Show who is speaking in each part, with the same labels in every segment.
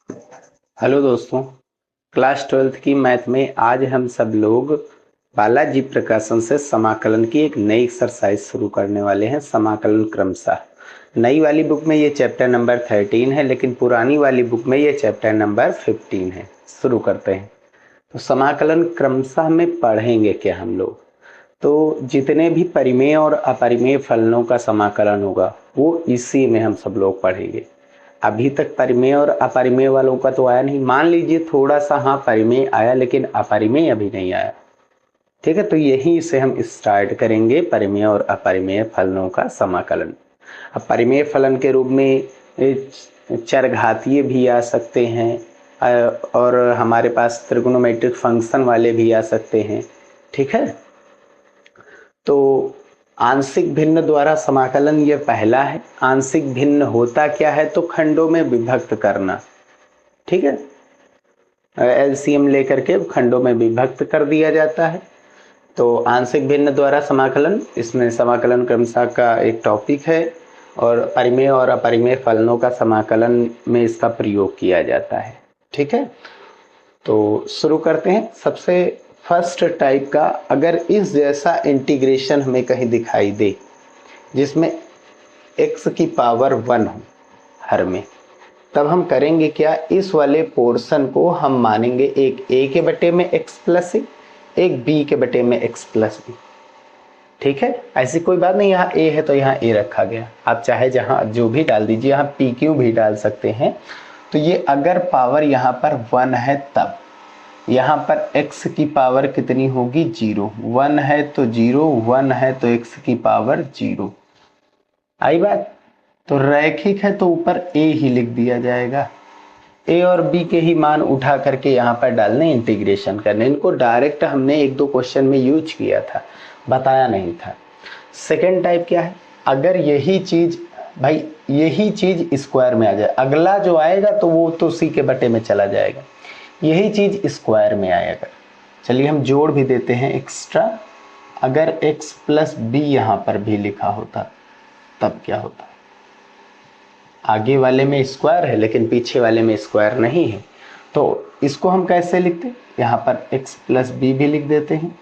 Speaker 1: Hello दोस्तों, class 12th की math में आज हम सब लोग बालाजी प्रकाशन से समाकलन की एक नई एक्सरसाइज शुरू करने वाले हैं। समाकलन क्रमशः नई वाली बुक में ये चैप्टर नंबर 13 है, लेकिन पुरानी वाली बुक में ये चैप्टर नंबर 15 है। शुरू करते हैं। तो समाकलन क्रमशः में पढ़ेंगे क्या हम लोग? तो जितने भी परिमेय और अपरिमेय फलनों का समाकलन होगा वो इसी में हम सब लोग पढ़ेंगे। अभी तक परिमेय और अपरिमेय वालों का तो आया नहीं। मान लीजिए थोड़ा सा हाँ परिमेय आया, लेकिन अपरिमेय अभी नहीं आया। ठीक है, तो यहीं से हम स्टार्ट करेंगे परिमेय और अपरिमेय फलनों का समाकलन। अब परिमेय फलन के रूप में चरघातीय भी आ सकते हैं और हमारे पास त्रिगोनोमेट्रिक फंक्शन वाले भी आ सकते हैं। ठीक है, तो आंशिक भिन्न द्वारा समाकलन ये पहला है। आंशिक भिन्न होता क्या है? तो खंडों में विभक्त करना। ठीक है, एलसीएम लेकर के खंडों में विभक्त कर दिया जाता है। तो आंशिक भिन्न द्वारा समाकलन, इसमें समाकलन क्रमशः का एक टॉपिक है और परिमेय और अपरिमेय फलनों का समाकलन में इसका प्रयोग किया जाता है। ठीक है, तो शुरू करते हैं। सबसे फर्स्ट टाइप का, अगर इस जैसा इंटीग्रेशन हमें कहीं दिखाई दे जिसमें x की पावर 1 हो हर में, तब हम करेंगे क्या? इस वाले पोर्शन को हम मानेंगे एक a के बटे में x प्लस एक b के बटे में x प्लस बी। ठीक है, ऐसी कोई बात नहीं, यहाँ a है तो यहाँ a रखा गया। आप चाहे जहाँ जो भी डाल दीजिए, यहाँ pq भी डाल सकते हैं। तो ये अगर पावर यहाँ पर 1 है तब यहाँ पर x की पावर कितनी होगी? 0। 1 है तो 0, 1 है तो x की पावर 0। आई बात? तो रैखिक है तो ऊपर a ही लिख दिया जाएगा। a और b के ही मान उठा करके यहाँ पर डालने, इंटीग्रेशन करने। इनको डायरेक्ट हमने एक दो क्वेश्चन में यूज किया था, बताया नहीं था। सेकेंड टाइप क्या है? अगर यही चीज भाई यही चीज स्क्वायर में आ जाए, अगला जो आएगा तो वो तो c के बटे में चला जाएगा। यही चीज स्क्वायर में आएगा। चलिए हम जोड़ भी देते हैं एक्स्ट्रा। अगर x प्लस बी यहाँ पर भी लिखा होता तब क्या होता? आगे वाले में स्क्वायर है लेकिन पीछे वाले में स्क्वायर नहीं है, तो इसको हम कैसे लिखते? यहाँ पर x प्लस बी भी लिख देते हैं।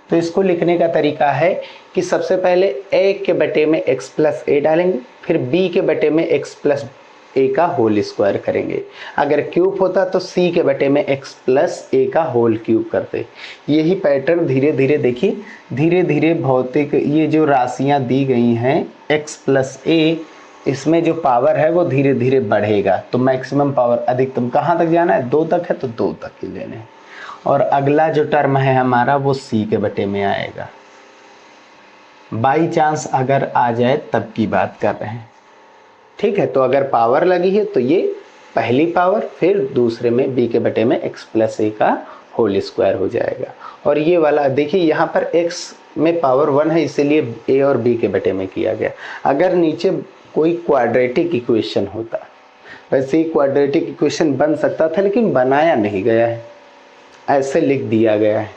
Speaker 1: तो इसको लिखने का तरीका है कि सबसे पहले a के बटे में x प्लस ए डालेंगे, फिर b के बटे में x प्लस ए का होल स्क्वायर करेंगे। अगर क्यूब होता तो c के बटे में x प्लस ए का होल क्यूब करते। यही पैटर्न धीरे धीरे देखिए, धीरे धीरे भौतिक ये जो राशियां दी गई हैं x प्लस ए, इसमें जो पावर है वो धीरे धीरे बढ़ेगा। तो मैक्सिमम पावर, अधिकतम कहाँ तक जाना है? 2 तक है तो 2 तक ही लेने हैं। और अगला जो टर्म है हमारा वो c के बटे में आएगा। बाई चांस अगर आ जाए तब की बात कर रहे हैं। ठीक है, तो अगर पावर लगी है तो ये पहली पावर, फिर दूसरे में b के बटे में x प्लस ए का होल स्क्वायर हो जाएगा। और ये वाला देखिए, यहाँ पर x में पावर 1 है इसीलिए a और b के बटे में किया गया। अगर नीचे कोई क्वाड्रेटिक इक्वेशन होता, वैसे ही क्वाड्रेटिक इक्वेशन बन सकता था लेकिन बनाया नहीं गया है, ऐसे लिख दिया गया है।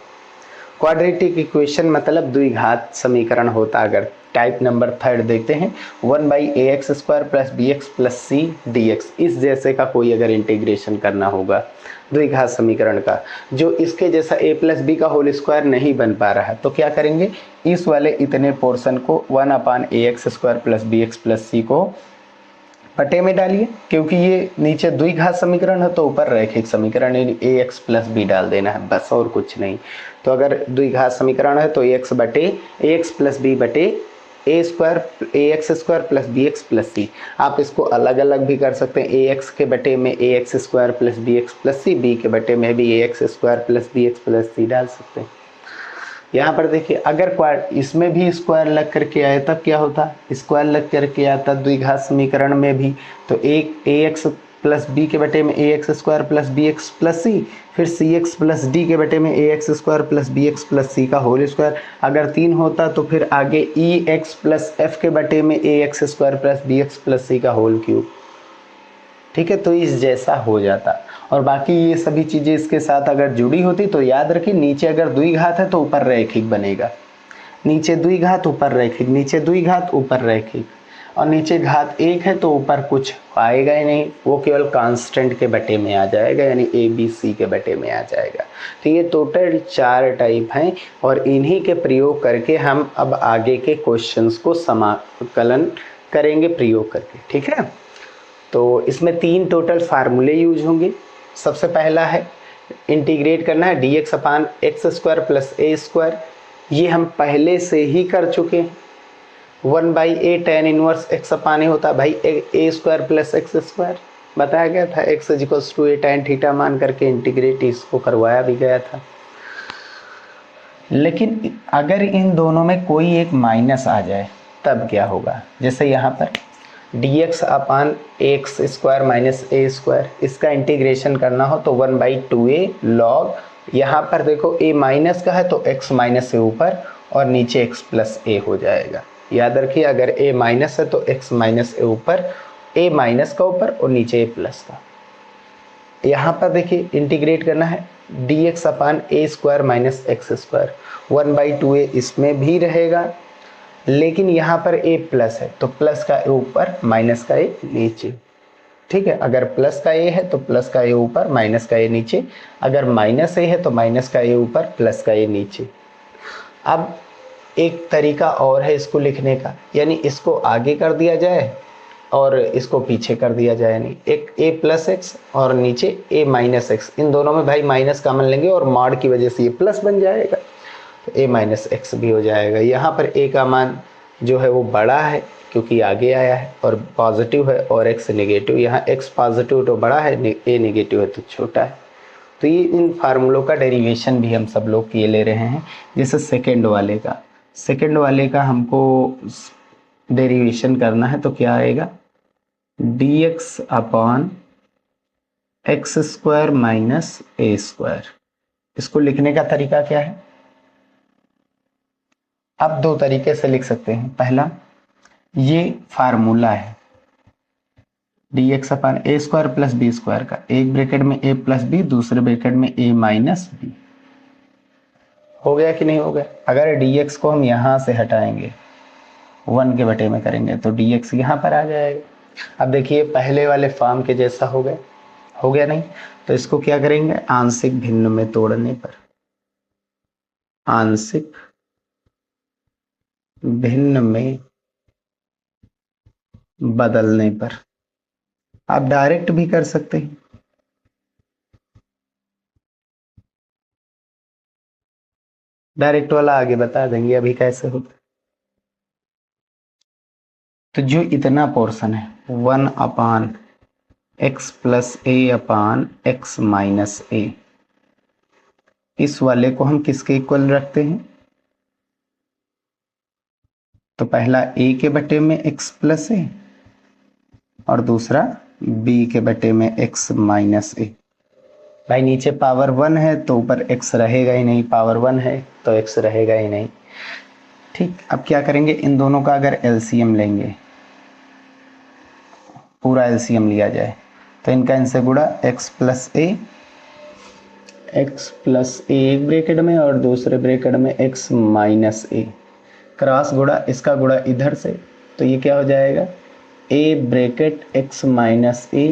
Speaker 1: क्वाड्रेटिक इक्वेशन मतलब द्विघात समीकरण होता। अगर टाइप नंबर 3 देखते हैं, 1/ax² plus bx plus c dx, इस जैसे का कोई अगर इंटीग्रेशन करना होगा द्विघात समीकरण का, जो इसके जैसा a प्लस बी का होल स्क्वायर नहीं बन पा रहा है, तो क्या करेंगे? इस वाले इतने पोर्शन को 1/ax² plus bx plus c को बटे में डालिए, क्योंकि ये नीचे द्विघात समीकरण है तो ऊपर रैखिक समीकरण है, ax प्लस बी डाल देना है बस, और कुछ नहीं। तो अगर द्विघात समीकरण है तो ax प्लस बी बटे ax² plus bx plus c। आप इसको अलग अलग भी कर सकते हैं, ax के बटे में ax² plus bx plus c, b के बटे में भी ax² plus bx plus c डाल सकते हैं। यहाँ पर देखिए, अगर इसमें भी स्क्वायर लग करके आए तब क्या होता? स्क्वायर लग करके आता द्विघात समीकरण में भी, तो एक ax प्लस बी के बटे में ax² plus bx plus c, फिर cx प्लस d के बटे में ax² plus bx plus c का होल स्क्वायर। अगर 3 होता तो फिर आगे ex प्लस f के बटे में ax² plus bx plus c का होल क्यूब। ठीक है, तो इस जैसा हो जाता। और बाकी ये सभी चीज़ें इसके साथ अगर जुड़ी होती तो याद रखिए, नीचे अगर द्विघात है तो ऊपर रैखिक बनेगा, नीचे द्विघात ऊपर रैखिक, नीचे द्विघात ऊपर रैखिक। और नीचे घात 1 है तो ऊपर कुछ आएगा ही नहीं, वो केवल कांस्टेंट के बटे में आ जाएगा, यानी ए बी सी के बटे में आ जाएगा। तो ये टोटल 4 टाइप हैं और इन्हीं के प्रयोग करके हम अब आगे के क्वेश्चंस को समाकलन करेंगे प्रयोग करके, ठीक है। तो इसमें 3 टोटल फार्मूले यूज होंगे। सबसे पहला है इंटीग्रेट करना है dx upon x square plus a square, ये हम पहले से ही कर चुके हैं। 1/a tan inverse x upon a होता है भाई a square plus x square, बताया गया था। x equals to a tan theta मान करके इंटीग्रेट इसको करवाया भी गया था। लेकिन अगर इन दोनों में कोई एक माइनस आ जाए तब क्या होगा, जैसे यहाँ पर dx upon x square minus a square, इसका इंटीग्रेशन करना हो तो 1/2a लॉग, यहाँ पर देखो a माइनस का है तो x माइनस ए ऊपर और नीचे x प्लस ए हो जाएगा। याद रखिए अगर a माइनस है तो x माइनस ए ऊपर, a माइनस का ऊपर और नीचे a प्लस का। यहाँ पर देखिए इंटीग्रेट करना है dx upon a square minus x square, 1/2a इसमें भी रहेगा, लेकिन यहाँ पर a प्लस है तो प्लस का a ऊपर माइनस का a नीचे, ठीक है। अगर प्लस का a है तो प्लस का a ऊपर माइनस का a नीचे, अगर माइनस a है तो माइनस का a ऊपर प्लस का a नीचे। अब एक तरीका और है इसको लिखने का, यानी इसको आगे कर दिया जाए और इसको पीछे कर दिया जाए, यानी एक a प्लस एक्स और नीचे a माइनस एक्स, इन दोनों में भाई माइनस कॉमन लेंगे और मॉड की वजह से ये प्लस बन जाएगा तो a माइनस एक्स भी हो जाएगा। यहाँ पर a का मान जो है वो बड़ा है क्योंकि आगे आया है और पॉजिटिव है और x नेगेटिव, यहाँ x पॉजिटिव तो बड़ा है, a नेगेटिव है तो छोटा है। तो ये इन फार्मूलों का डेरिवेशन भी हम सब लोग किए ले रहे हैं। जैसे सेकंड वाले का हमको डेरिवेशन करना है तो क्या आएगा, dx upon x square minus a square. इसको लिखने का तरीका क्या है, आप 2 तरीके से लिख सकते हैं। पहला, ये फार्मूला है dx upon a square plus B square का, एक ब्रैकेट में a प्लस बी, दूसरे ब्रैकेट में a माइनस बी। हो गया कि नहीं हो गया। अगर dx को हम यहाँ से हटाएंगे 1 के बटे में करेंगे तो dx यहाँ पर आ जाएगा। अब देखिए पहले वाले फॉर्म के जैसा हो गया नहीं, तो इसको क्या करेंगे, आंशिक भिन्न में तोड़ने पर, आंशिक भिन्न में बदलने पर। आप डायरेक्ट भी कर सकते हैं, डायरेक्ट वाला आगे बता देंगे अभी कैसे होता है। तो जो इतना पोर्शन है 1 अपान एक्स प्लस ए अपान एक्स माइनस ए, इस वाले को हम किसके इक्वल रखते हैं, तो पहला a के बटे में x प्लस ए और दूसरा b के बटे में x माइनस ए। भाई नीचे पावर 1 है तो ऊपर x रहेगा ही नहीं, पावर 1 है तो x रहेगा ही नहीं, ठीक। अब क्या करेंगे, इन दोनों का अगर एलसीएम लेंगे, पूरा एलसीएम लिया जाए तो इनका इनसे गुणा x प्लस ए एक ब्रैकेट में और दूसरे ब्रैकेट में x माइनस ए, क्रॉस गुणा, इसका गुणा इधर से, तो ये क्या हो जाएगा, a ब्रैकेट x माइनस ए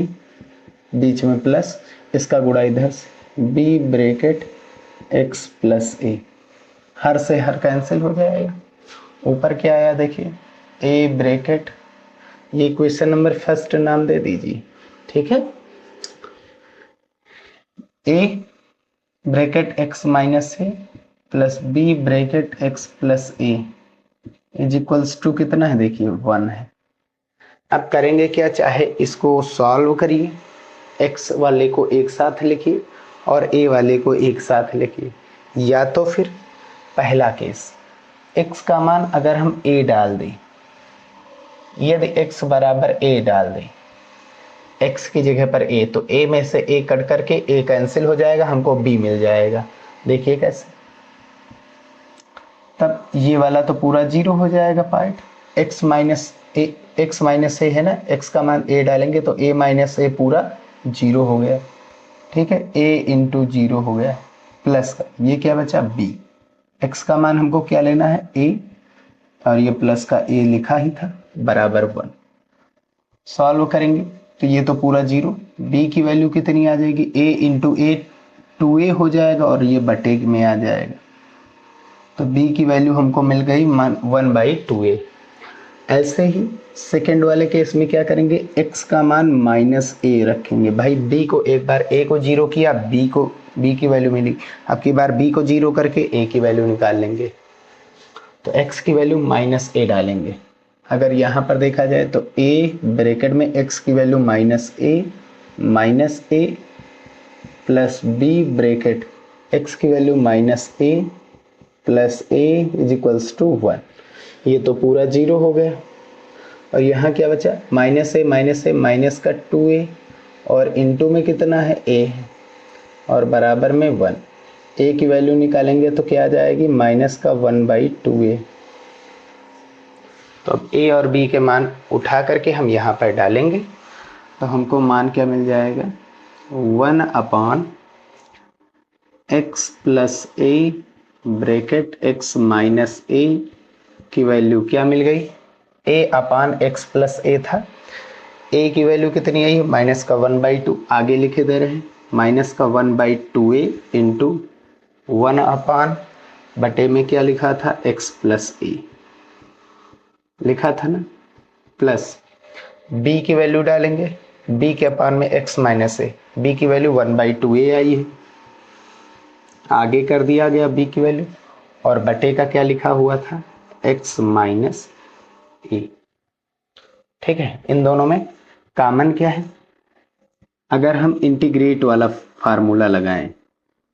Speaker 1: बीच में प्लस, इसका गुणा इधर से b ब्रैकेट x प्लस ए, हर से हर कैंसिल हो जाएगा। ऊपर क्या आया देखिए, a ब्रैकेट, ये क्वेश्चन नंबर फर्स्ट नाम दे दीजिए, ठीक है। a bracket x minus a plus b bracket x plus a is equals to कितना है, देखिए 1 है। अब करेंगे क्या, चाहे इसको सॉल्व करिए, x वाले को एक साथ लिखिए और a वाले को एक साथ लिखिए, या तो फिर पहला केस x का मान अगर हम a डाल दें, यदि x बराबर a डाल दें, x की जगह पर a, तो a में से a कट करके a कैंसिल हो जाएगा, हमको b मिल जाएगा। देखिए कैसे, तब ये वाला तो पूरा 0 हो जाएगा पार्ट, x माइनस ए है ना, x का मान a डालेंगे तो a माइनस ए पूरा 0 हो गया, ठीक है, a इंटू 0 हो गया, प्लस का ये क्या बचा b, x का मान हमको क्या लेना है a, और ये प्लस का a लिखा ही था, बराबर 1। सॉल्व करेंगे तो ये तो पूरा 0, b की वैल्यू कितनी आ जाएगी, a इंटू ए 2a हो जाएगा और ये बटे में आ जाएगा, तो b की वैल्यू हमको मिल गई 1/2a। ऐसे ही सेकेंड वाले केस में क्या करेंगे, x का मान -a रखेंगे। भाई b को एक बार a को 0 किया, b की वैल्यू मिली, अब की बार b को 0 करके a की वैल्यू निकाल लेंगे, तो x की वैल्यू -a डालेंगे। अगर यहाँ पर देखा जाए तो a ब्रैकेट में x की value -a plus b bracket x की value -a plus a is equals to 1। ये तो पूरा 0 हो गया और यहाँ क्या बचा, -a माइनस का 2a और इनटू में कितना है a है और बराबर में 1। a की वैल्यू निकालेंगे तो क्या आ जाएगी, -1/2a। तो अब a और b के मान उठा करके हम यहाँ पर डालेंगे तो हमको मान क्या मिल जाएगा, 1/x plus a bracket x minus a की वैल्यू क्या मिल गई, a/x प्लस a था, a की वैल्यू कितनी आई, -1/2, आगे लिखे दे रहे हैं, -1/2a इंटू 1 बटे में क्या लिखा था, x प्लस a लिखा था ना, प्लस b की वैल्यू डालेंगे, b के अपान में x माइनस a, b की वैल्यू 1/2a आई है, आगे कर दिया गया b की वैल्यू और बटे का क्या लिखा हुआ था, x माइनस a। ठीक है, इन दोनों में कॉमन क्या है, अगर हम इंटीग्रेट वाला फार्मूला लगाएं,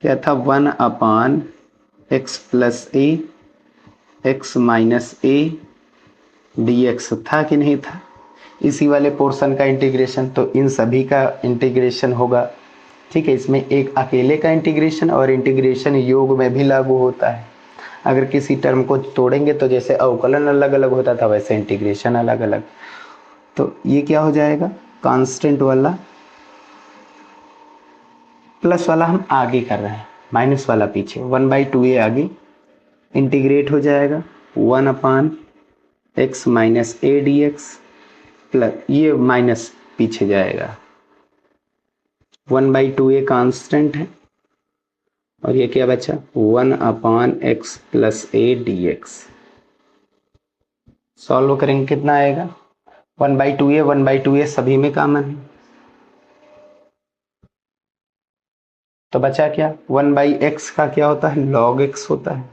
Speaker 1: क्या था, 1/x plus a x minus a dx था कि नहीं था, इसी वाले पोर्शन का इंटीग्रेशन, तो इन सभी का इंटीग्रेशन होगा। ठीक है, इसमें एक अकेले का इंटीग्रेशन और इंटीग्रेशन योग में भी लागू होता है। अगर किसी टर्म को तोड़ेंगे तो जैसे अवकलन अलग अलग होता था वैसे इंटीग्रेशन अलग अलग, तो ये क्या हो जाएगा, कांस्टेंट वाला प्लस वाला हम आगे कर रहे हैं, माइनस वाला पीछे, 1/2a आगे इंटीग्रेट हो जाएगा 1/x minus a dx plus ये माइनस पीछे जाएगा, 1/2a कांस्टेंट है और ये क्या बचा, 1/x plus a dx। Solve करेंगे कितना आएगा, 1/2a सभी में कॉमन है, तो बचा क्या, 1/x का क्या होता है, log x होता है।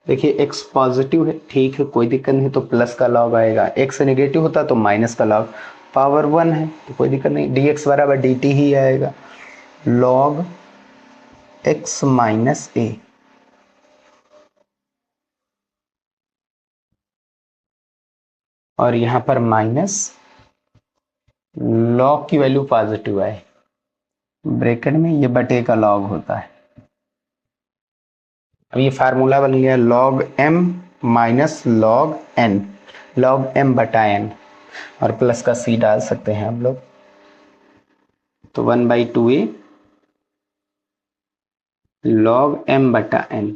Speaker 1: देखिए x पॉजिटिव है, ठीक है कोई दिक्कत नहीं, तो प्लस का लॉग आएगा, x नेगेटिव होता तो माइनस का लॉग, पावर 1 है तो कोई दिक्कत नहीं, dx बराबर dt ही आएगा, log x माइनस a। और यहाँ पर माइनस लॉग की वैल्यू पॉजिटिव आए, ब्रैकेट में ये बटे का लॉग होता है। अब ये फार्मूला बन गया log m minus log n, log m बटा n, और प्लस का c डाल सकते हैं हम लोग, तो 1/2a log m बटा n,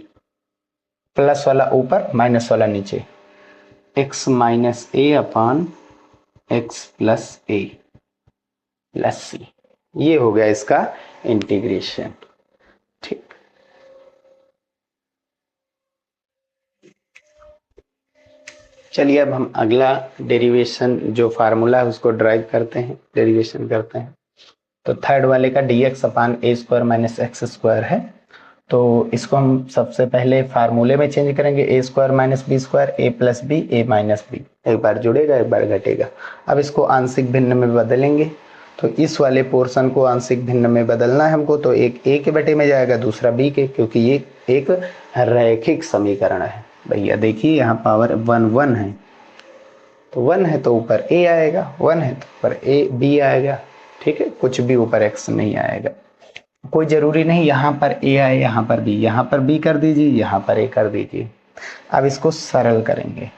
Speaker 1: प्लस वाला ऊपर माइनस वाला नीचे, x minus a upon x plus a plus c, ये हो गया इसका इंटीग्रेशन। ठीक, चलिए अब हम अगला डेरिवेशन जो फार्मूला है उसको ड्राइव करते हैं, डेरिवेशन करते हैं। तो थर्ड वाले का dx upon a square minus x square है, तो इसको हम सबसे पहले फार्मूले में चेंज करेंगे, a square minus b square a plus b a minus b, एक बार जुड़ेगा एक बार घटेगा। अब इसको आंशिक भिन्न में बदलेंगे, तो इस वाले पोर्शन को आंशिक भिन्न में बदलना है हमको, तो एक a के बटे में जाएगा दूसरा b के, क्योंकि ये एक रैखिक समीकरण है। भैया देखिए यहाँ पावर 1 है, तो 1 है तो ऊपर a आएगा, 1 है तो ऊपर a b आएगा। ठीक है, कुछ भी ऊपर x नहीं आएगा, कोई जरूरी नहीं यहाँ पर a आए यहाँ पर b, यहाँ पर b कर दीजिए यहाँ पर a कर दीजिए। अब इसको सरल करेंगे,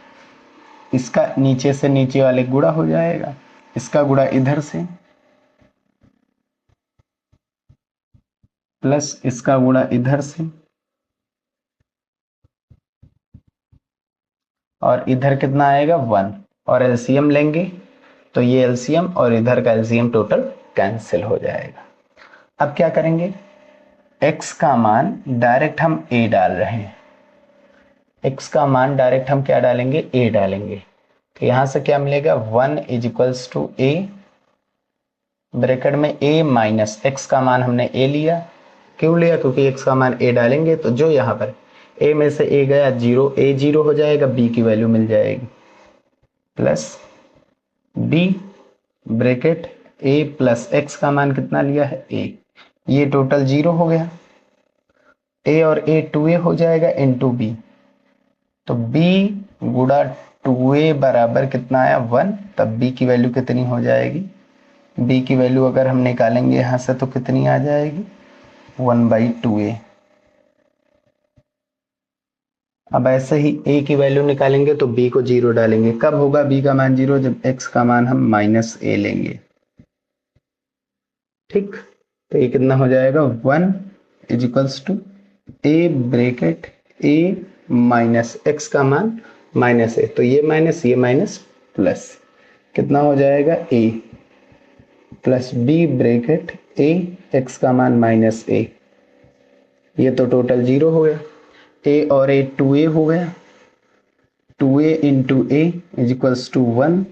Speaker 1: इसका नीचे से नीचे वाले गुणा हो जाएगा, इसका गुणा इधर से प्लस इसका गुणा इधर से, और इधर कितना आएगा 1, और एलसीएम लेंगे तो ये एलसीएम और इधर का एलसीएम टोटल कैंसिल हो जाएगा। अब क्या करेंगे, x का मान डायरेक्ट हम a डाल रहे हैं, x का मान डायरेक्ट हम क्या डालेंगे, a डालेंगे। तो यहां से क्या मिलेगा, 1 is equals to a, bracket में a माइनस x का मान हमने a लिया, क्यों लिया, क्योंकि x का मान a डालेंगे तो जो यहाँ पर a में से a गया 0, a 0 हो जाएगा, b की वैल्यू मिल जाएगी, plus b bracket a plus x का मान कितना लिया है a, ये टोटल 0 हो गया, a और a 2a हो जाएगा इंटू b, तो b गुड़ा 2a बराबर कितना आया 1, तब b की वैल्यू कितनी हो जाएगी, b की वैल्यू अगर हम निकालेंगे यहां से तो कितनी आ जाएगी 1/2a। अब ऐसे ही a की वैल्यू निकालेंगे तो b को 0 डालेंगे, कब होगा b का मान 0, जब x का मान हम माइनस a लेंगे। ठीक, तो ये कितना हो जाएगा 1 is equals to a bracket a minus x का मान माइनस a, तो ये माइनस प्लस, कितना हो जाएगा a plus b bracket a x का मान माइनस a, ये तो टोटल 0 हो गया, a और a 2a हो गया, 2a into a is equals to 1,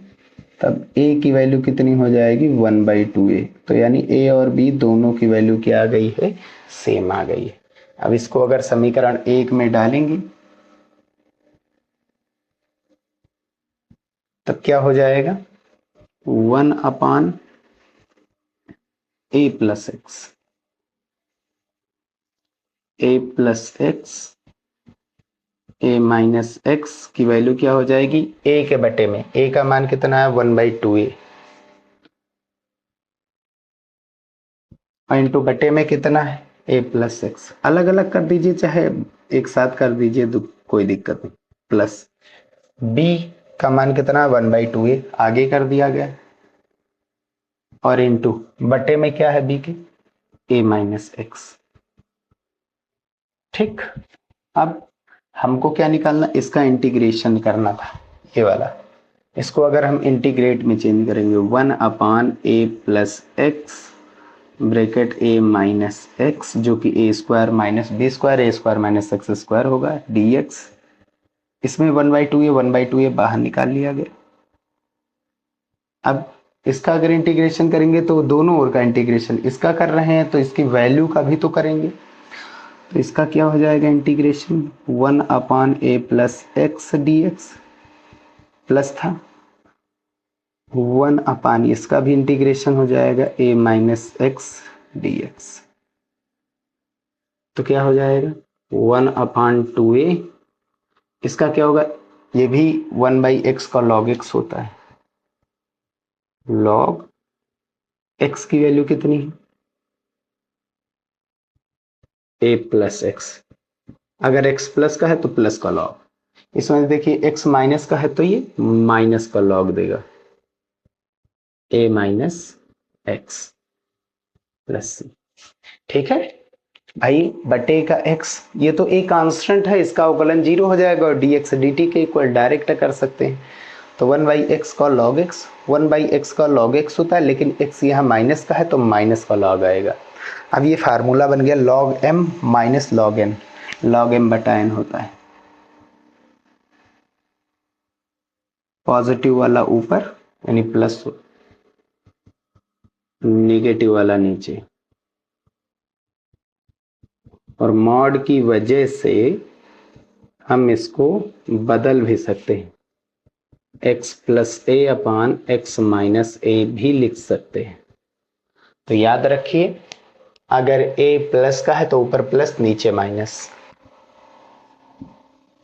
Speaker 1: तब a की वैल्यू कितनी हो जाएगी 1/2a, तो यानी a और b दोनों की वैल्यू क्या आ गई है, सेम आ गई है। अब इसको अगर समीकरण 1 में डालेंगे तब क्या हो जाएगा 1/a plus x, a plus x a minus x की वैल्यू क्या हो जाएगी a के बटे में, a का मान कितना है 1/2a, और इंटू बटे में कितना है a प्लस x, अलग अलग कर दीजिए चाहे एक साथ कर दीजिए तो कोई दिक्कत नहीं, प्लस b का मान कितना 1/2a आगे कर दिया गया, और इंटू बटे में क्या है b के a माइनस x। ठीक, अब हमको क्या निकालना, इसका इंटीग्रेशन करना था, ये वाला, इसको अगर हम इंटीग्रेट में चेंज करेंगे 1/a plus x bracket a minus x, जो कि a square minus b square a square minus x square होगा dx, इसमें 1/2a बाहर निकाल लिया गया। अब इसका अगर इंटीग्रेशन करेंगे तो दोनों ओर का इंटीग्रेशन, इसका कर रहे हैं तो इसकी वैल्यू का भी तो करेंगे, तो इसका क्या हो जाएगा integration 1/a plus x dx, plus था 1/, इसका भी इंटीग्रेशन हो जाएगा a माइनस x dx, तो क्या हो जाएगा 1/2a, इसका क्या होगा, ये भी 1/x का log x होता है, log x की वैल्यू कितनी है a प्लस x, अगर x प्लस का है तो प्लस का लॉग, इसमें देखिए x माइनस का है तो ये माइनस का लॉग देगा a minus x plus c। ठीक है भाई, बटे का x, ये तो एक कांस्टेंट है, इसका अवकलन 0 हो जाएगा और dx dt के इक्वल डायरेक्ट कर सकते हैं, तो 1/x का log x, 1/x का log x होता है, लेकिन x यहाँ माइनस का है तो माइनस का log आएगा। अब ये फार्मूला बन गया log m minus log n, log m बटा n होता है, पॉजिटिव वाला ऊपर यानी प्लस, नेगेटिव वाला नीचे, और मॉड की वजह से हम इसको बदल भी सकते हैं, x plus a upon x minus a भी लिख सकते हैं। तो याद रखिए, अगर a प्लस का है तो ऊपर प्लस नीचे माइनस,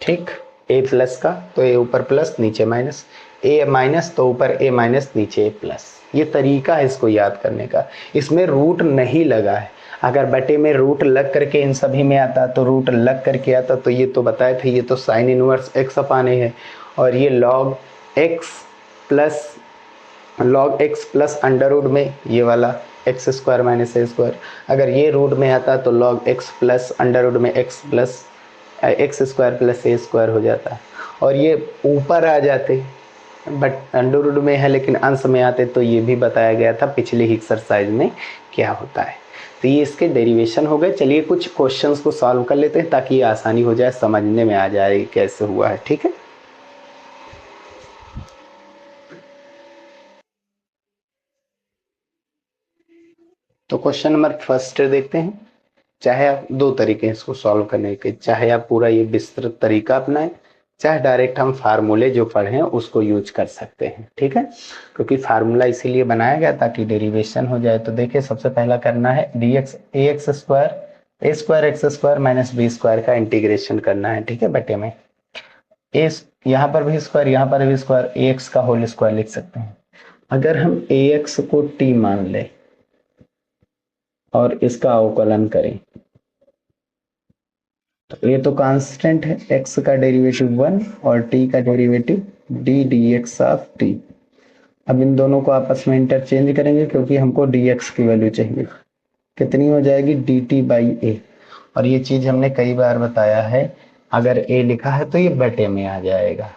Speaker 1: ठीक, a प्लस का तो a ऊपर प्लस नीचे माइनस, a माइनस तो ऊपर a माइनस नीचे a प्लस, ये तरीका है इसको याद करने का, इसमें रूट नहीं लगा है, अगर बटे में रूट लग करके इन सभी में आता तो रूट लग करके आता तो ये तो बताए थे, ये तो sine inverse x upon a है, और ये log x plus under root में ये वाला x square minus a square, अगर ये रूट में आता तो log x plus under root में x square plus a square हो जाता, और ये ऊपर आ जाते बट अंडर रूट में है लेकिन अंश में आते तो ये भी बताया गया था पिछले ही एक्सरसाइज में क्या होता है। तो ये इसके डेरिवेशन हो गए। चलिए कुछ क्वेश्चंस को सॉल्व कर लेते हैं ताकि ये आसानी हो जाए, समझने में आ जाए कैसे हुआ है। ठीक है, तो क्वेश्चन नंबर फर्स्ट देखते हैं। चाहे आप दो तरीके हैं इसको सॉल्व करने के, चाहे आप पूरा ये विस्तृत तरीका अपनाएं, चाहे डायरेक्ट हम फार्मूले जो पढ़े हैं उसको यूज कर सकते हैं। ठीक है, क्योंकि फार्मूला इसीलिए बनाया गया ताकि डेरिवेशन हो जाए। तो देखिए सबसे पहला करना है d x a square x square minus b square का इंटीग्रेशन करना है। ठीक है, बटे में ए, यहाँ पर भी स्क्वायर यहाँ पर भी स्क्वायर, ए एक्स का होल स्क्वायर लिख सकते हैं। अगर हम ए एक्स को टी मान ले और इसका अवकलन करें तो ये तो कांस्टेंट है, x का डेरिवेटिव 1 और t का derivative d dx of t। अब इन दोनों को आपस में इंटरचेंज करेंगे क्योंकि हमको dx की वैल्यू चाहिए। कितनी हो जाएगी dt बाई ए। और ये चीज हमने कई बार बताया है, अगर a लिखा है तो ये बटे में आ जाएगा,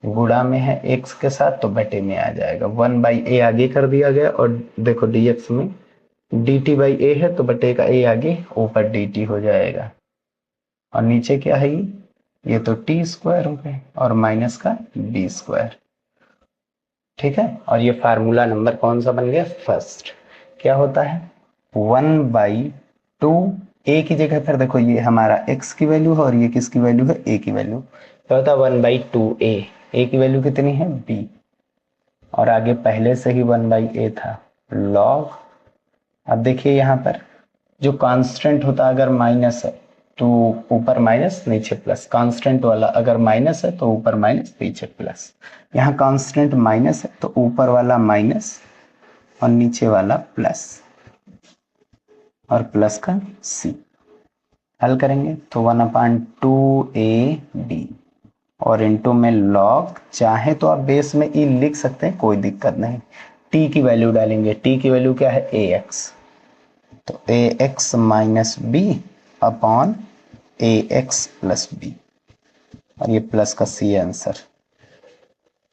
Speaker 1: गुणा में है x के साथ तो बटे में आ जाएगा। 1 बाई ए आगे कर दिया गया और देखो dx में dt बाई ए है तो बटे का a आगे ऊपर dt हो जाएगा। और नीचे क्या है ये तो टी स्क्वायर हो गए और माइनस का डी स्क्वायर। ठीक है, और ये फार्मूला नंबर कौन सा बन गया, फर्स्ट। क्या होता है 1/2, ए की जगह पर देखो ये हमारा x की वैल्यू है और ये किसकी वैल्यू है, a की वैल्यू। क्या होता है 1/2a, a की वैल्यू कितनी है b, और आगे पहले से ही 1/a था लॉग। अब देखिए यहाँ पर जो कांस्टेंट होता है अगर माइनस है तो ऊपर माइनस नीचे प्लस, कांस्टेंट वाला अगर माइनस है तो ऊपर माइनस नीचे प्लस। यहाँ कांस्टेंट माइनस है तो ऊपर वाला माइनस और नीचे वाला प्लस और प्लस का सी। हल करेंगे तो 1/2 AD और इंटू में लॉग, चाहे तो आप बेस में ई लिख सकते हैं कोई दिक्कत नहीं। टी की वैल्यू डालेंगे, टी की वैल्यू क्या है ax, तो ax minus b upon ax plus b और ये प्लस का सी आंसर।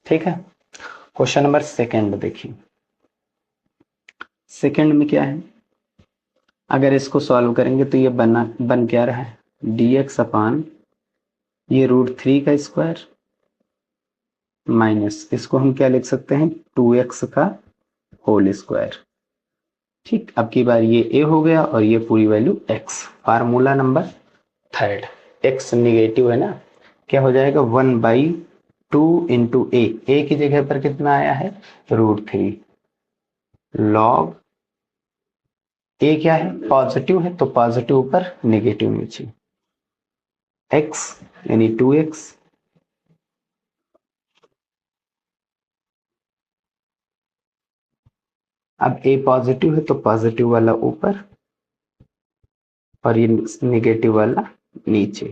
Speaker 1: ठीक है, क्वेश्चन नंबर सेकंड देखिए। सेकंड में क्या है, अगर इसको सॉल्व करेंगे तो ये बन क्या रहा है dx अपॉन ये √3 का स्क्वायर माइनस इसको हम क्या लिख सकते हैं 2x का होल स्क्वायर। ठीक, अब की बार ये a हो गया और ये पूरी value x। Formula number third, x negative है ना, क्या हो जाएगा 1/2 इंटू ए की जगह पर कितना आया है √3 लॉग ए क्या है पॉजिटिव है तो पॉजिटिव ऊपर नेगेटिव नीचे x यानी 2x अब a पॉजिटिव है तो पॉजिटिव वाला ऊपर और ये नेगेटिव वाला नीचे।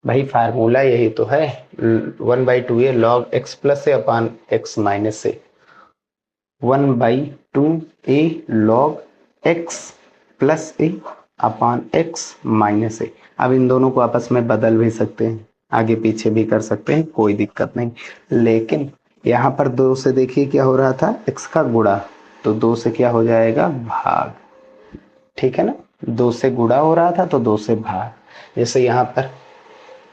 Speaker 1: भाई फार्मूला यही तो है 1/2a लॉग x प्लस ए अपॉन x माइनस ए, 1/2a लॉग x प्लस ए अपॉन x माइनस ए। अब इन दोनों को आपस में बदल भी सकते हैं, आगे पीछे भी कर सकते हैं, कोई दिक्कत नहीं। लेकिन यहाँ पर 2 से देखिए क्या हो रहा था x का गुणा, तो 2 से क्या हो जाएगा भाग। ठीक है ना, 2 से गुणा हो रहा था तो 2 से भाग। जैसे यहाँ पर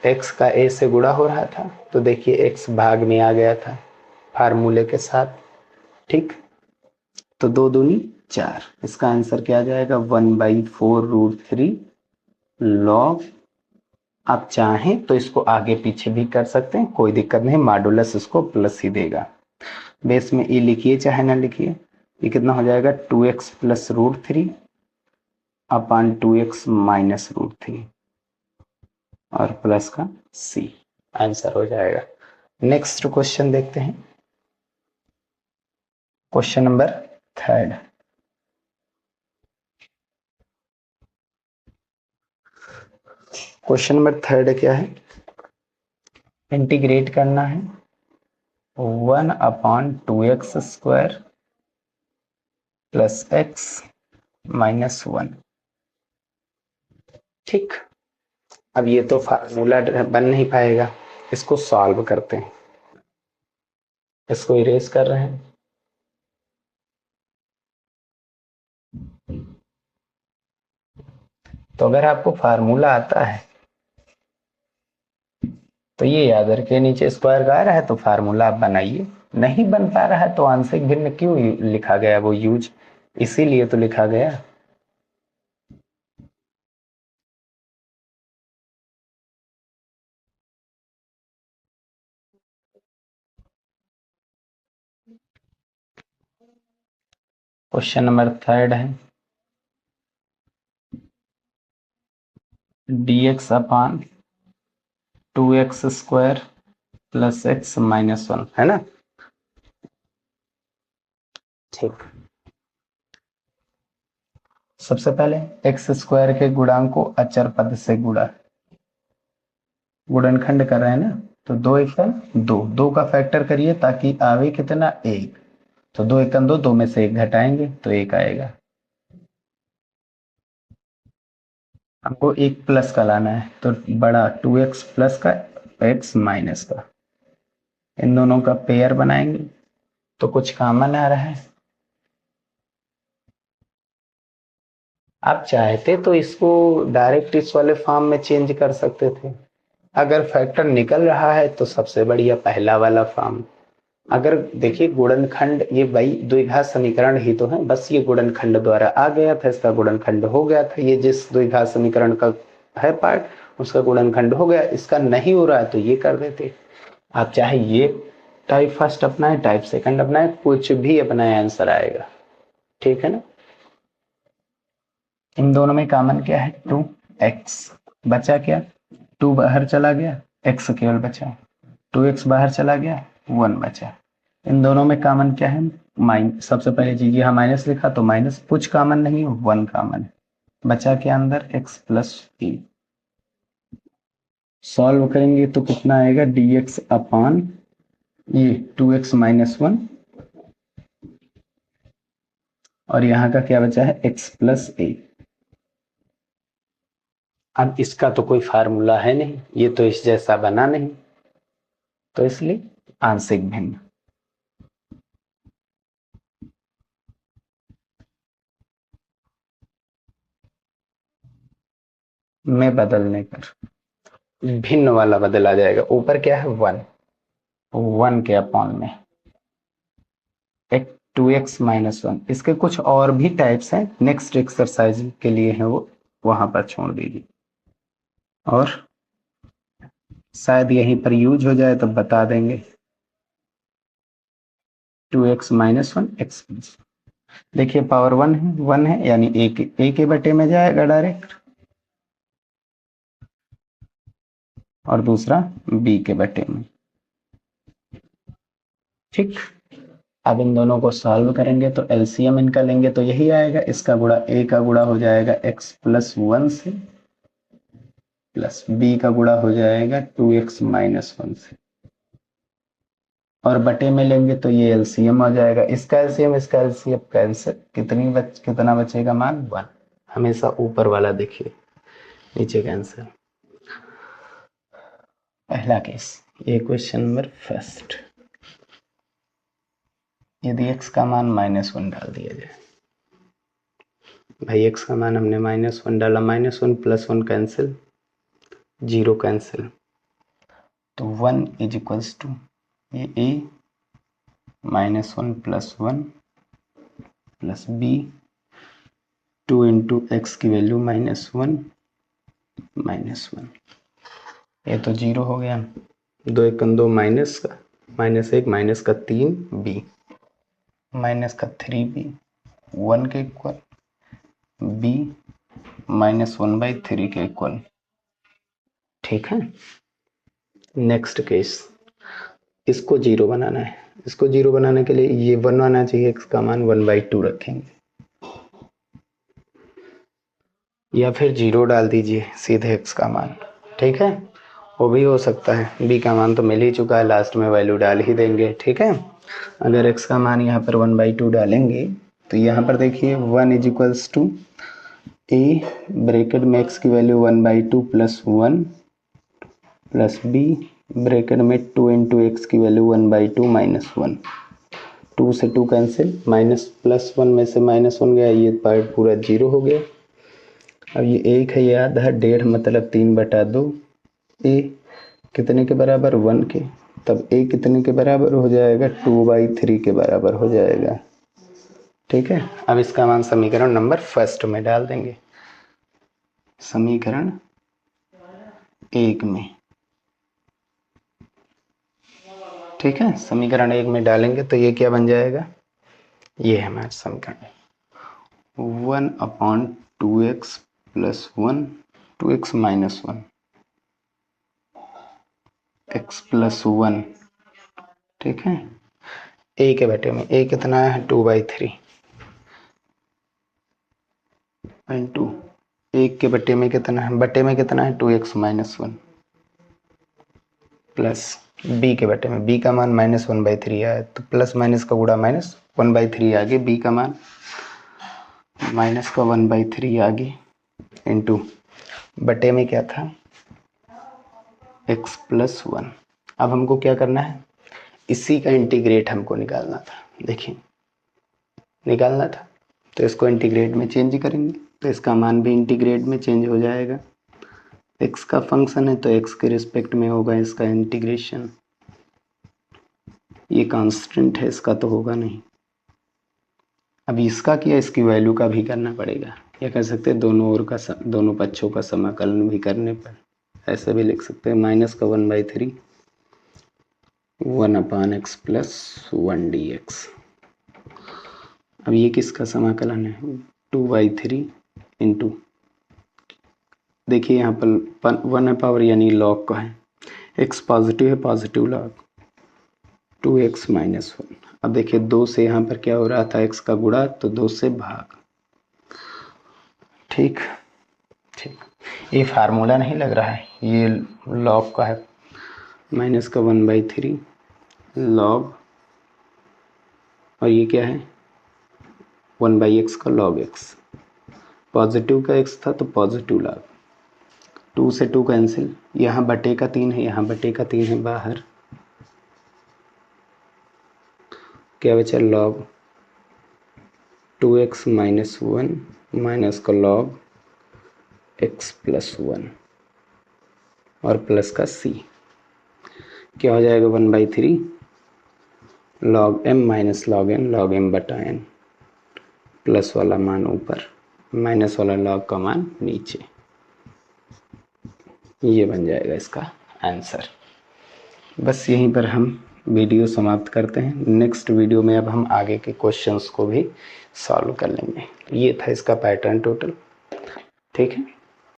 Speaker 1: x का a से गुणा हो रहा था तो देखिए x भाग में आ गया था फार्मूले के साथ। ठीक, तो 2 दूनी 4, इसका आंसर क्या आ जाएगा 1/4√3 लॉग। आप चाहें तो इसको आगे पीछे भी कर सकते हैं, कोई दिक्कत नहीं, मॉडुलस इसको प्लस ही देगा। बेस में ई लिखिए चाहे ना लिखिए, ये कितना हो जाएगा 2x plus √3 upon 2x minus √3 और प्लस का सी आंसर हो जाएगा। नेक्स्ट क्वेश्चन देखते हैं, question number third. Question number third क्या है, इंटीग्रेट करना है 1/2x square plus x minus 1। ठीक, अब ये तो फार्मूला बन नहीं पाएगा, इसको सॉल्व करते हैं। इसको इरेज कर रहे हैं। तो अगर आपको फार्मूला आता है तो ये याद रखिए, नीचे स्क्वायर का आ रहा है तो फार्मूला आप बनाइए। नहीं बन पा रहा है तो आंशिक भिन्न क्यों लिखा गया, वो यूज इसीलिए तो लिखा गया। क्वेश्चन नंबर 3 है, dx अपान 2x square plus x minus 1, है ना। ठीक, सबसे पहले x स्क्वायर के गुणांक को अचर पद से गुणनखंड कर रहे हैं ना, तो 2 एकम 2, 2 का फैक्टर करिए ताकि आवे कितना 1, तो 2 एकम 2, 2 में से 1 घटाएंगे तो 1 आएगा। हमको एक प्लस का लाना है तो बड़ा 2x प्लस का x माइनस का, इन दोनों का पेयर बनाएंगे तो कुछ कॉमन आ रहा है। आप चाहते तो इसको डायरेक्ट इस वाले फॉर्म में चेंज कर सकते थे। अगर फैक्टर निकल रहा है तो सबसे बढ़िया पहला वाला फॉर्म। अगर देखिए गुणनखंड, ये भाई द्विघात समीकरण ही तो है, बस ये गुणनखंड द्वारा आ गया था, इसका गुणनखंड हो गया था। ये जिस द्विघात समीकरण का है पार्ट उसका गुणनखंड हो गया, इसका नहीं हो रहा है तो ये कर देते। आप चाहे ये टाइप फर्स्ट अपनाए, टाइप सेकंड अपनाए, कुछ भी अपनाए आंसर आएगा। ठीक है ना। इन दोनों में कॉमन क्या है, 2x बचा, क्या 2 बाहर चला गया, x केवल बचा, 2x बाहर चला गया, 1 बचा। इन दोनों में कॉमन क्या है, सबसे पहले चीज यहाँ माइनस लिखा तो माइनस, कुछ कॉमन नहीं, 1 कॉमन है, बचा के अंदर x प्लस e। सॉल्व करेंगे तो कितना आएगा, dx अपान ये 2x माइनस 1, और यहाँ का क्या बचा है, x प्लस ए। अब इसका तो कोई फार्मूला है नहीं, ये तो इस जैसा बना नहीं, तो इसलिए आंशिक भिन्न में बदलने पर भिन्न वाला बदला जाएगा। ऊपर क्या है, 1 के अपॉन में एक 2x माइनस 1। इसके कुछ और भी टाइप्स हैं, नेक्स्ट एक्सरसाइज के लिए है, वो वहां पर छोड़ दीजिए, और शायद यहीं पर यूज हो जाए तो बता देंगे। 2x माइनस 1 x प्लस, देखिए पावर 1 है यानी ए के बटे में जाएगा डायरेक्ट, और दूसरा b के बटे में। ठीक, अब इन दोनों को सॉल्व करेंगे तो एलसीएम इनका लेंगे तो यही आएगा, इसका गुणा a का गुणा हो जाएगा x प्लस 1 से, प्लस b का गुणा हो जाएगा 2x माइनस 1 से, और बटे में लेंगे तो ये एलसीएम आ जाएगा, इसका एलसीएम कैंसिल, कितना बचेगा मान 1। हमेशा ऊपर वाला देखिए, नीचे कैंसिल। पहला केस, ये क्वेश्चन नंबर फर्स्ट, यदि x का मान -1 डाल दिया जाए, भाई x का मान हमने -1 डाला, -1 प्लस 1 कैंसिल, 0 कैंसिल, तो 1 इज इक्वल्स टू ये a -1 plus 1 plus b, 2 into x की वैल्यू -1 -1, ये तो 0 हो गया, 2 एकम 2 माइनस का, -1 माइनस का 3 b, माइनस का 3b 1 के इक्वल, b -1/3 के इक्वल। ठीक है, नेक्स्ट केस, इसको 0 बनाना है, इसको 0 बनाने के लिए ये 1 आना चाहिए, x का मान 1/2 रखेंगे, या फिर 0 डाल दीजिए सीधे x का मान। ठीक है, वो भी हो सकता है, b का मान तो मिल ही चुका है, लास्ट में वैल्यू डाल ही देंगे। ठीक है, अगर x का मान यहाँ पर 1/2 डालेंगे तो यहाँ पर देखिए 1 is equals to a bracket में x की value 1/2 plus 1 plus b bracket में 2 इंटू एक्स की वैल्यू 1/2 -1, 2 से 2 कैंसिल, माइनस प्लस 1 में से -1 गया, ये पार्ट पूरा 0 हो गया। अब ये 1 है, ये आधा, 1.5 मतलब 3/2, ए कितने के बराबर 1 के, तब ए कितने के बराबर हो जाएगा 2/3 के बराबर हो जाएगा। ठीक है, अब इसका मान समीकरण नंबर फर्स्ट में डाल देंगे, समीकरण 1 में। ठीक है, समीकरण 1 में डालेंगे तो ये क्या बन जाएगा, ये है हमारा समीकरण 1/2x + 1 2x - 1 x + 1। ठीक है, ए के बटे में ए कितना है 2/3 इंटू 1 के बटे में कितना है, बटे में कितना है 2x - 1 प्लस बी के बटे में, बी का मान -1/3 आया तो प्लस माइनस का गुणा -1/3 आगे, बी का मान माइनस का 1/3 आगे, इंटू बटे में क्या था x + 1। अब हमको क्या करना है, इसी का इंटीग्रेट हमको निकालना था, देखिए निकालना था, तो इसको इंटीग्रेट में चेंज करेंगे तो इसका मान भी इंटीग्रेट में चेंज हो जाएगा। x का फंक्शन है तो x के रिस्पेक्ट में होगा इसका इंटीग्रेशन, ये कांस्टेंट है इसका तो होगा नहीं। अब इसका किया, इसकी वैल्यू का भी करना पड़ेगा, या कह सकते हैं दोनों ओर का दोनों पक्षों का समाकलन भी करने पर ऐसे भी लिख सकते हैं, माइनस का 1/3 1/x + 1 dx। अब ये किसका समाकलन है 2/3 इंटू, देखिए यहाँ पर 1 पावर यानी लॉग का है, x पॉजिटिव है, पॉजिटिव लॉग 2x - 1। अब देखिए 2 से यहाँ पर क्या हो रहा था x का गुणा, तो 2 से भाग। ठीक ठीक, ये फार्मूला नहीं लग रहा है, ये लॉग का है, माइनस का 1/3 लॉग, और ये क्या है 1/x का लॉग x, पॉजिटिव का x था तो पॉजिटिव लॉग, 2 से 2 कैंसिल, यहाँ बटे का 3 है, यहाँ बटे का 3 है बाहर, क्या बचा लॉग 2x - 1 माइनस का लॉग x + 1 और प्लस का c, क्या हो जाएगा 1/3 log m minus log n, log m बटा n, प्लस वाला मान ऊपर, माइनस वाला log का मान नीचे, ये बन जाएगा इसका आंसर। बस यहीं पर हम वीडियो समाप्त करते हैं, नेक्स्ट वीडियो में अब हम आगे के क्वेश्चंस को भी सॉल्व कर लेंगे। ये था इसका पैटर्न टोटल। ठीक है।